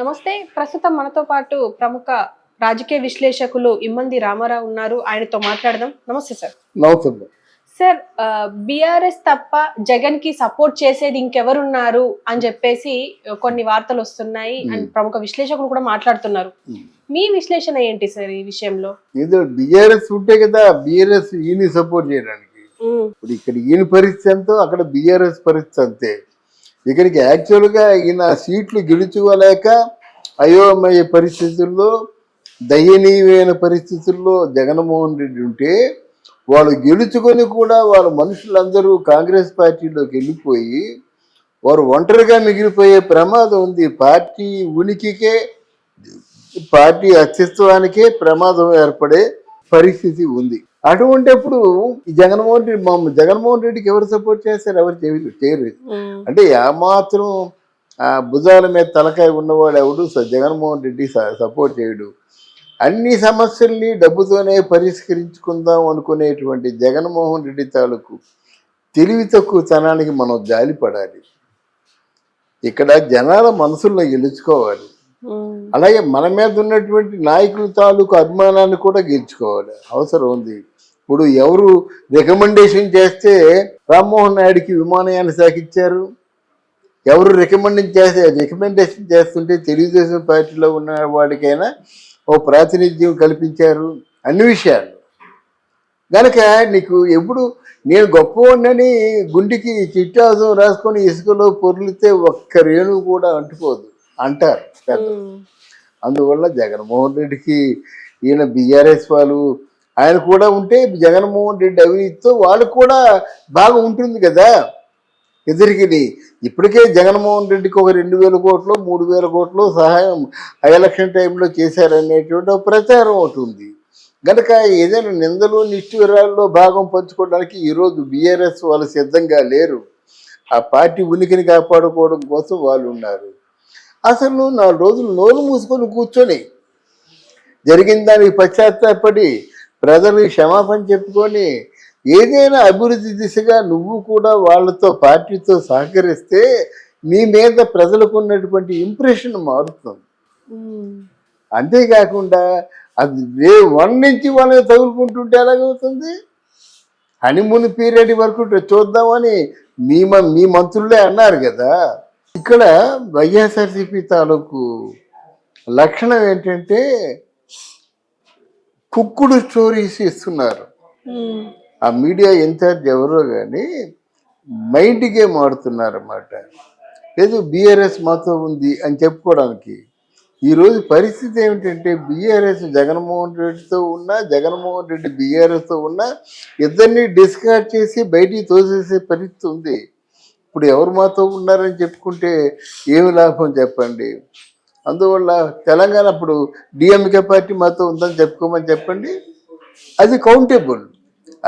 నమస్తే. ప్రస్తుతం మనతో పాటు ప్రముఖ రాజకీయ విశ్లేషకులు ఇమ్మంది రామారావు ఉన్నారు. ఆయనతో మాట్లాడదాం. నమస్తే సార్. నమస్తే. సార్, బీఆర్ఎస్ తప్ప జగన్ కి సపోర్ట్ చేసేది ఇంకెవరున్నారు అని చెప్పేసి కొన్ని వార్తలు వస్తున్నాయి అండ్ ప్రముఖ విశ్లేషకులు కూడా మాట్లాడుతున్నారు. మీ విశ్లేషణ ఏంటి సార్ ఈ విషయంలో? ఏదో బీఆర్ఎస్ ఉంటే కదా బీఆర్ఎస్ ఈయన సపోర్ట్ చేయడానికి. ఇప్పుడు ఇక్కడ ఈయన పరిస్థితి ఎంతో అక్కడ బీఆర్ఎస్ పరిస్థితి అంతే. ఇక్కడికి యాక్చువల్గా ఈయన సీట్లు గెలుచుకోలేక అయోమయ పరిస్థితుల్లో, దయనీయమైన పరిస్థితుల్లో జగన్మోహన్ రెడ్డి ఉంటే వాళ్ళు గెలుచుకొని కూడా వాళ్ళ మనుషులందరూ కాంగ్రెస్ పార్టీలోకి వెళ్ళిపోయి వారు ఒంటరిగా మిగిలిపోయే ప్రమాదం ఉంది. పార్టీ ఉనికికే, పార్టీ అస్తిత్వానికే ప్రమాదం ఏర్పడే పరిస్థితి ఉంది. అటువంటిప్పుడు జగన్మోహన్ రెడ్డికి ఎవరు సపోర్ట్ చేస్తారు? ఎవరు చేయరు. అంటే ఏమాత్రం భుజాల మీద తలకాయ ఉన్నవాడు ఎవడు జగన్మోహన్ రెడ్డి సపోర్ట్ చేయడు. అన్ని సమస్యల్ని డబ్బుతోనే పరిష్కరించుకుందాం అనుకునేటువంటి జగన్మోహన్ రెడ్డి తాలూకు తెలివి తక్కువతనానికి మనం జాలిపడాలి. ఇక్కడ జనాల మనసుల్లో గెలుచుకోవాలి. అలాగే మన మీద ఉన్నటువంటి నాయకుల తాలూకు అభిమానాన్ని కూడా గెలుచుకోవాలి, అవసరం ఉంది. ఇప్పుడు ఎవరు రికమెండేషన్ చేస్తే రామ్మోహన్ నాయుడికి విమానయాన శాఖ ఇచ్చారు, ఎవరు రికమెండేషన్ చేస్తుంటే తెలుగుదేశం పార్టీలో ఉన్న వాడికైనా ఓ ప్రాతినిధ్యం కల్పించారు. అన్ని విషయాలు కనుక నీకు ఎప్పుడు నేను గొప్పవాడినని గుండెకి చిట్టాసం రాసుకొని ఇసుకలో పొర్లితే ఒక్క రేణు కూడా అంటుకోదు అంటారు. అందువల్ల జగన్మోహన్ రెడ్డికి ఈయన బీఆర్ఎస్ వాళ్ళు ఆయన కూడా ఉంటే జగన్మోహన్ రెడ్డి అవినీతితో వాళ్ళు కూడా బాగా ఉంటుంది కదా ఎదురికి. ఇప్పటికే జగన్మోహన్ రెడ్డికి ఒక 2,000 కోట్లు 3,000 కోట్లు సహాయం ఎలక్షన్ టైంలో చేశారనేటువంటి ప్రచారం అవుతుంది. కనుక ఏదైనా నిందలు నిష్ఠూరాల్లో భాగం పంచుకోవడానికి ఈరోజు బీఆర్ఎస్ వాళ్ళు సిద్ధంగా లేరు. ఆ పార్టీ ఉనికిని కాపాడుకోవడం కోసం వాళ్ళు ఉన్నారు. అసలు 4 రోజులు నోరు మూసుకొని కూర్చొని జరిగిన దానికి పశ్చాత్తాపడి ప్రజలకు క్షమాపణ చెప్పుకొని ఏదైనా అభివృద్ధి దిశగా నువ్వు కూడా వాళ్ళతో పార్టీతో సహకరిస్తే నీ మీద ప్రజలకు ఉన్నటువంటి ఇంప్రెషన్ మారుతుంది. అంతేకాకుండా అది డే 1 నుంచి వాళ్ళని తగులుకుంటుంటే ఎలాగవుతుంది? హనీమూన్ పీరియడ్ వరకు చూద్దామని మీ మంత్రులే అన్నారు కదా. ఇక్కడ వైఎస్ఆర్సీపీ తాలూకు లక్షణం ఏంటంటే కుక్కుడు స్టోరీస్ ఇస్తున్నారు. ఆ మీడియా ఇన్ఛార్జ్ ఎవరో కానీ మైండ్ గేమ్ ఆడుతున్నారు అన్నమాట. లేదు బీఆర్ఎస్ మాతో ఉంది అని చెప్పుకోవడానికి. ఈరోజు పరిస్థితి ఏమిటంటే బీఆర్ఎస్ జగన్మోహన్ రెడ్డితో ఉన్నా, జగన్మోహన్ రెడ్డి బీఆర్ఎస్తో ఉన్నా ఇద్దరిని డిస్కార్డ్ చేసి బయటికి తోసేసే పరిస్థితి ఉంది. ఇప్పుడు ఎవరు మాతో ఉన్నారని చెప్పుకుంటే ఏమి లాభం చెప్పండి? అందువల్ల తెలంగాణ ఇప్పుడు డిఎంకే పార్టీ మాతో ఉందని చెప్పుకోమని చెప్పండి, అది కౌంటబుల్.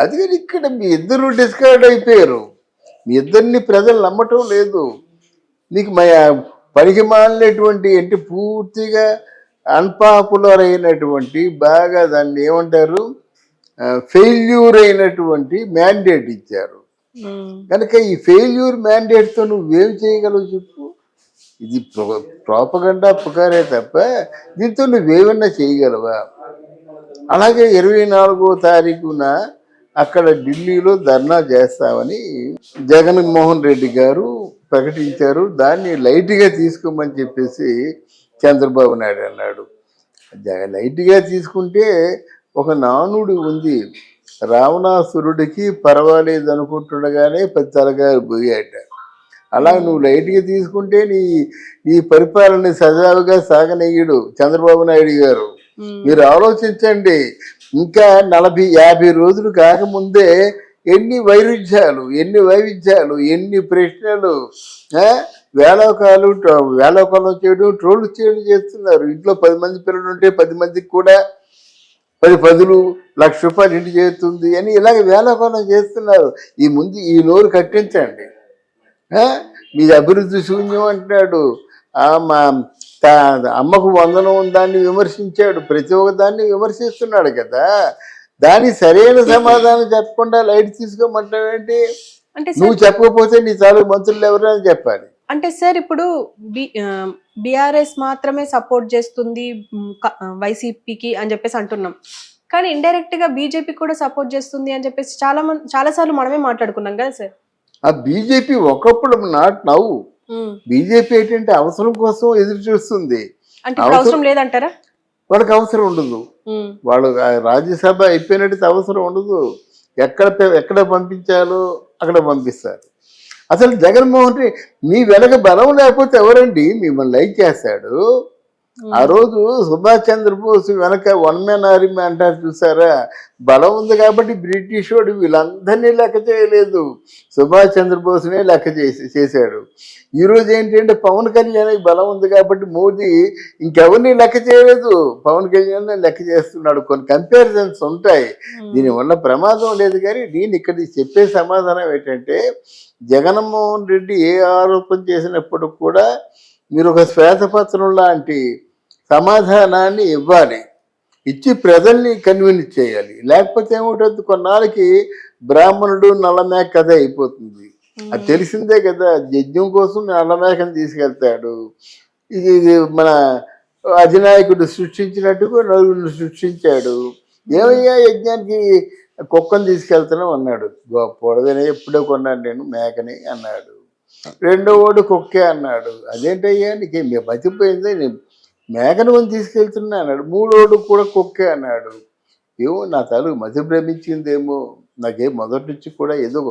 అది కానీ ఇక్కడ మీ ఇద్దరు డిస్కార్డ్ అయిపోయారు. మీ ఇద్దరిని ప్రజలు నమ్మటం లేదు. నీకు పనికి మాలినటువంటి అంటే పూర్తిగా అన్పాపులర్ అయినటువంటి బాగా దాన్ని ఏమంటారు ఫెయిల్యూర్ అయినటువంటి మ్యాండేట్ ఇచ్చారు. కనుక ఈ ఫెయిల్యూర్ మ్యాండేట్తో నువ్వేం చేయగలవు చెప్పు? ఇది ప్రోపగండా పుకారే తప్ప దీంతో నువ్వేమన్నా చేయగలవా? అలాగే 24వ తారీఖున అక్కడ ఢిల్లీలో ధర్నా చేస్తామని జగన్మోహన్ రెడ్డి గారు ప్రకటించారు. దాన్ని లైట్గా తీసుకోమని చెప్పేసి చంద్రబాబు నాయుడు అన్నాడు. లైట్గా తీసుకుంటే ఒక నానుడు ఉంది, రావణాసురుడికి పర్వాలేదు అనుకుంటుండగానే 10 తలకాయలు పోయాట. అలా నువ్వు లైట్గా తీసుకుంటే నీ పరిపాలన సజావుగా సాగనయ్యడు చంద్రబాబు నాయుడు గారు. మీరు ఆలోచించండి, ఇంకా 40-50 రోజులు కాకముందే ఎన్ని వైరుధ్యాలు, ఎన్ని వైవిధ్యాలు, ఎన్ని ప్రశ్నలు, వేళోకాలం చేయడం, ట్రోల్ చేయడం చేస్తున్నారు. ఇంట్లో 10 మంది పిల్లలు ఉంటే 10 మందికి కూడా 10 పదులు ₹1,00,000 ఇంటి చేస్తుంది అని ఇలాగ వేళాకోళం చేస్తున్నారు. ఈ నోరు కట్టించండి. మీది అభివృద్ధి శూన్యం అంటున్నాడు. మా అమ్మకు వందనం దాన్ని విమర్శించాడు. ప్రతి ఒక్క దాన్ని విమర్శిస్తున్నాడు కదా. దానికి సరైన సమాధానం చెప్పకుండా లైట్ తీసుకోమంటావేంటి? నువ్వు చెప్పకపోతే నీ తాలూకు మంత్రులు ఎవరైనా చెప్పాలి. అంటే సార్ ఇప్పుడు బిఆర్ఎస్ మాత్రమే సపోర్ట్ చేస్తుంది వైసీపీకి అని చెప్పేసి అంటున్నాం, కానీ ఇండైరెక్ట్ గా బీజేపీ కూడా సపోర్ట్ చేస్తుంది అని చెప్పేసి చాలా సార్లు మనమే మాట్లాడుకున్నాం కదా సార్. ఆ బీజేపీ ఒకప్పుడు నాట్ నవ్వు, బీజేపీ ఏంటంటే అవసరం కోసం ఎదురు చూస్తుంది. అంటే ఇప్పుడు అవసరం లేదంటారా? వాళ్ళకి అవసరం ఉండదు, వాళ్ళు రాజ్యసభ అయిపోయినట్టు అవసరం ఉండదు. ఎక్కడ పంపించాలో అక్కడ పంపిస్తారు. అసలు జగన్మోహన్ రెడ్డి మీ వెనక బలం లేకపోతే ఎవరండి మిమ్మల్ని లైక్ చేస్తాడు? ఆ రోజు సుభాష్ చంద్రబోస్ వెనక వన్ మ్యాన్ ఆర్మీ అంటారు చూసారా, బలం ఉంది కాబట్టి బ్రిటిష్ వాడు వీళ్ళందరినీ లెక్క చేయలేదు, సుభాష్ చంద్రబోస్నే లెక్క చేశాడు. ఈరోజు ఏంటంటే పవన్ కళ్యాణ్కి బలం ఉంది కాబట్టి మోదీ ఇంకెవరిని లెక్క చేయలేదు, పవన్ కళ్యాణ్ లెక్క చేస్తున్నాడు. కొన్ని కంపారిజన్స్ ఉంటాయి, దీనివల్ల ప్రమాదం లేదు. కానీ నేను ఇక్కడ చెప్పే సమాధానం ఏంటంటే, జగన్మోహన్ రెడ్డి ఏ ఆరోపణ చేసినప్పుడు కూడా మీరు ఒక శ్వేతపత్రం లాంటి సమాధానాన్ని ఇవ్వాలి, ఇచ్చి ప్రజల్ని కన్విన్స్ చేయాలి. లేకపోతే ఏమిటంటే కొన్నాళ్ళకి బ్రాహ్మణుడు నల్లమేక కథ అయిపోతుంది. అది తెలిసిందే కదా, యజ్ఞం కోసం నల్లమేకను తీసుకెళ్తాడు. ఇది మన అధినాయకుడు సృష్టించినట్టుగా నలుగురిని సృష్టించాడు. ఏమయ్యా యజ్ఞానికి కుక్కను తీసుకెళ్తాను అన్నాడు, పొడవనే ఎప్పుడో కొన్నాను నేను మేకని అన్నాడు. రెండో వాడు కుక్కే అన్నాడు, అదేంటయ్యా నీకేం మతిపోయింది, నేను మేకను కొని తీసుకెళ్తున్నా అన్నాడు. మూడోడు కూడా కుక్కే అన్నాడు. ఏమో నా తలకు మతి భ్రమించిందేమో, నాకేం మొదటి నుంచి కూడా ఏదో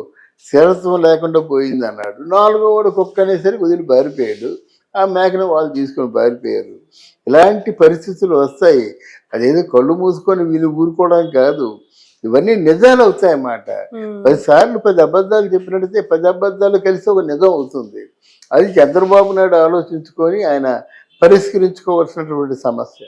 స్థిరత్వం లేకుండా పోయింది అన్నాడు. నాలుగో వాడు కుక్క అనేసరికి వదిలి పారిపోయాడు, ఆ మేకను వాళ్ళు తీసుకొని పారిపోయారు. ఇలాంటి పరిస్థితులు వస్తాయి. అదేదో కళ్ళు మూసుకొని వీళ్ళు ఊరుకోవడం కాదు, ఇవన్నీ నిజాలు అవుతాయన్నమాట. 10 సార్లు 10 అబద్ధాలు చెప్పినట్టయితే 10 అబద్ధాలు కలిసి ఒక నిజం అవుతుంది. అది చంద్రబాబు నాయుడు ఆలోచించుకొని ఆయన పరిష్కరించుకోవాల్సినటువంటి సమస్య.